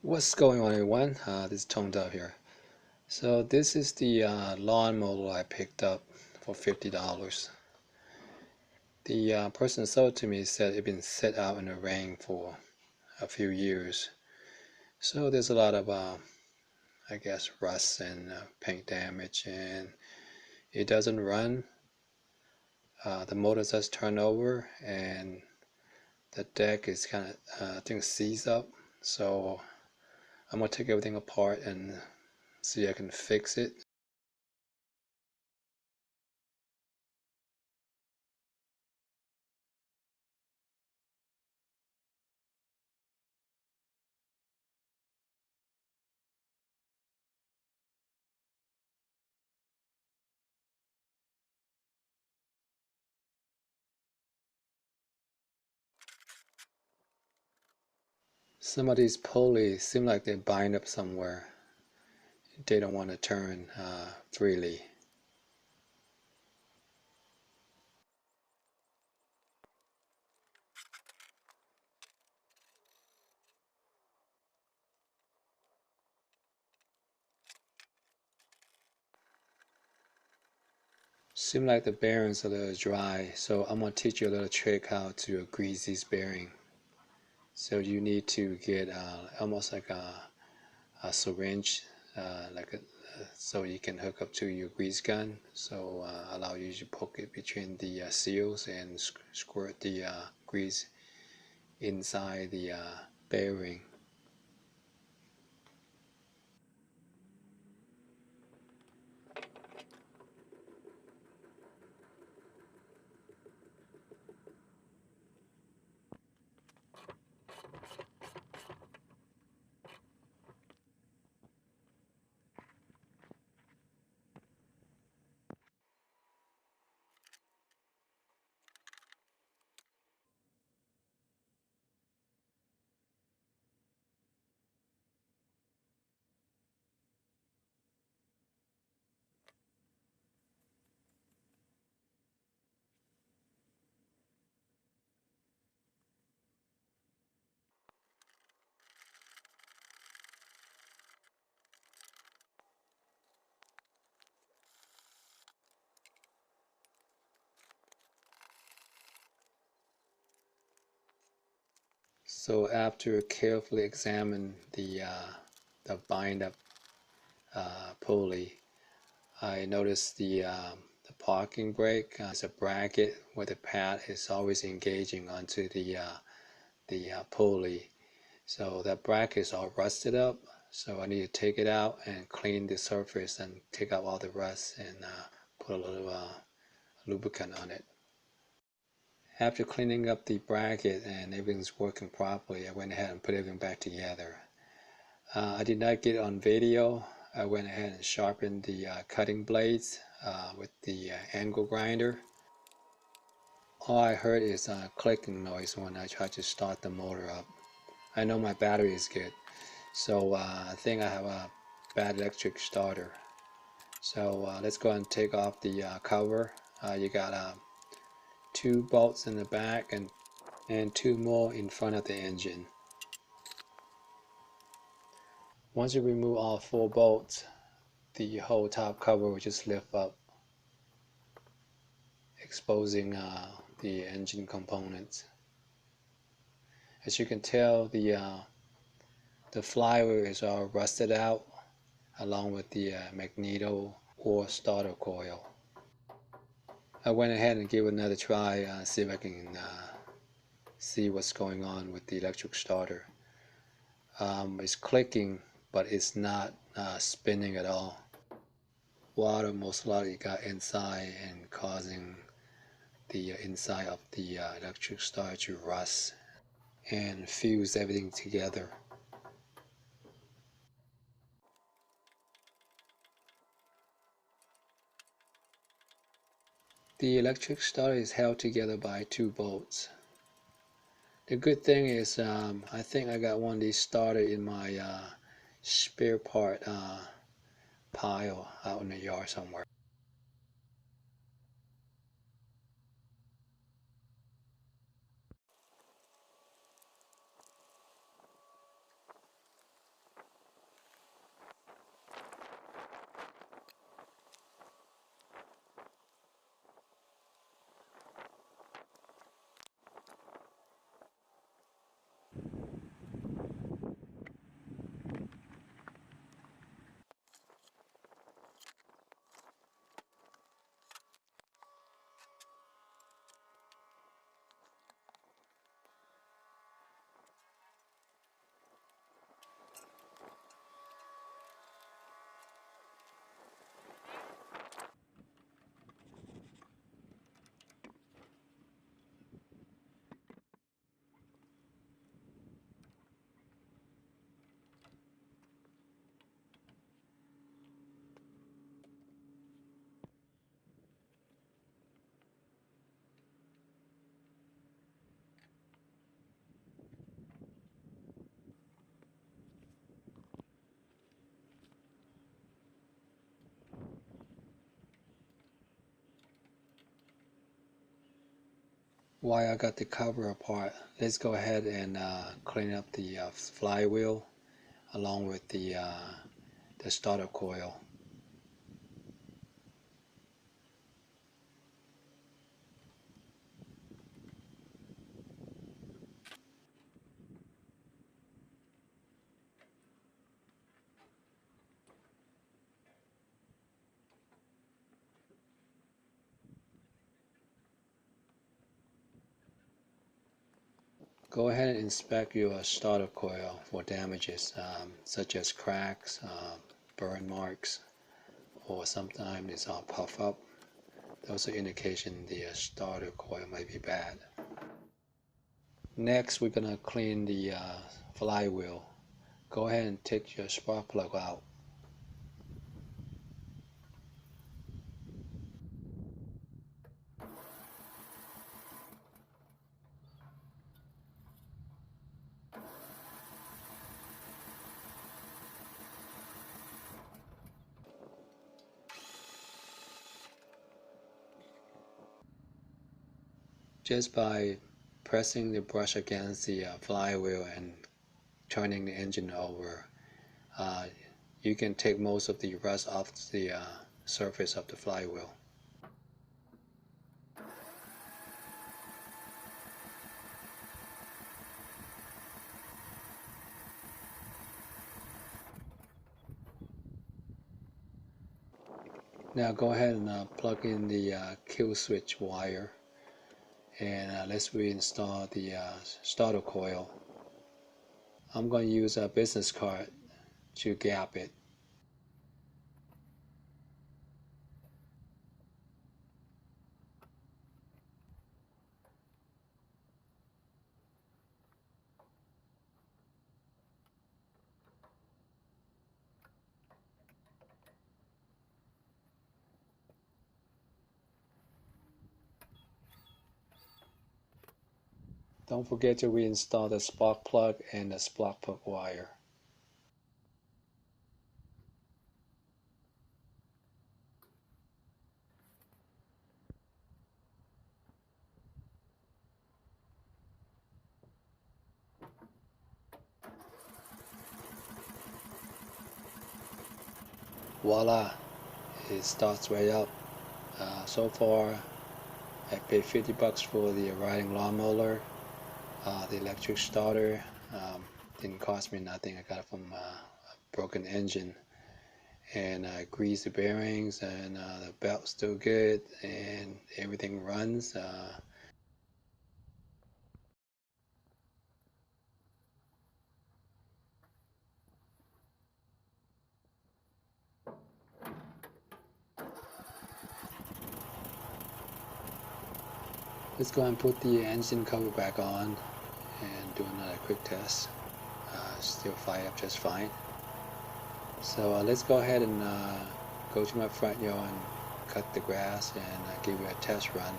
What's going on, everyone? This is Toned Up here. So this is the lawn mower I picked up for $50. The person sold to me said it had been set out in the rain for a few years. So there's a lot of, I guess, rust and paint damage, and it doesn't run. The motor does turn over, and the deck is kind of, I think, seized up. So I'm gonna take everything apart and see if I can fix it. Some of these pulleys seem like they're bind up somewhere. They don't want to turn freely. Seem like the bearings are a little dry, so I'm going to teach you a little trick how to grease these bearings. So you need to get almost like a syringe, so you can hook up to your grease gun. So allow you to poke it between the seals and squirt the grease inside the bearing. So after carefully examine the bind up pulley, I noticed the parking brake is a bracket where the pad is always engaging onto the pulley. So that bracket is all rusted up. So I need to take it out and clean the surface and take out all the rust and put a little lubricant on it. After cleaning up the bracket and everything's working properly, I went ahead and put everything back together. I did not get it on video. I went ahead and sharpened the cutting blades with the angle grinder. All I heard is a clicking noise when I tried to start the motor up. I know my battery is good, so I think I have a bad electric starter. So let's go and take off the cover. You got two bolts in the back and two more in front of the engine. Once you remove all four bolts, the whole top cover will just lift up, exposing the engine components. As you can tell, the flywheel is all rusted out, along with the magneto or starter coil. I went ahead and gave it another try, see if I can see what's going on with the electric starter. It's clicking, but it's not spinning at all. Water most likely got inside and causing the inside of the electric starter to rust and fuse everything together. The electric starter is held together by two bolts. The good thing is I think I got one of these started in my spare part pile out in the yard somewhere. While I got the cover apart, let's go ahead and clean up the flywheel along with the starter coil. Go ahead and inspect your starter coil for damages such as cracks, burn marks, or sometimes it's all puff up. Those are indication the starter coil might be bad. Next, we're gonna clean the flywheel. Go ahead and take your spark plug out. Just by pressing the brush against the flywheel and turning the engine over, uh, you can take most of the rust off the surface of the flywheel. Now go ahead and plug in the kill switch wire, and let's reinstall the starter coil. I'm going to use a business card to gap it. Don't forget to reinstall the spark plug and the spark plug wire. Voila, it starts right up. So far I paid $50 for the riding lawnmower. The electric starter didn't cost me nothing. I got it from a broken engine, and I greased the bearings, and the belt's still good, and everything runs. Let's go and put the engine cover back on and do another quick test. Still fire up just fine. So let's go ahead and go to my front yard and cut the grass and give it a test run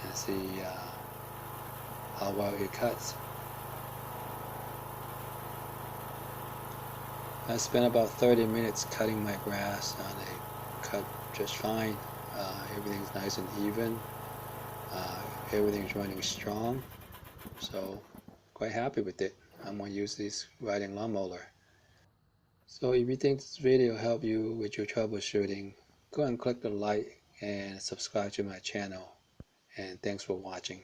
and see how well it cuts. I spent about 30 minutes cutting my grass, and it cut just fine. Everything's nice and even. Everything's running strong, so quite happy with it. I'm going to use this riding lawnmower. So if you think this video helped you with your troubleshooting, go and click the like and subscribe to my channel. And thanks for watching.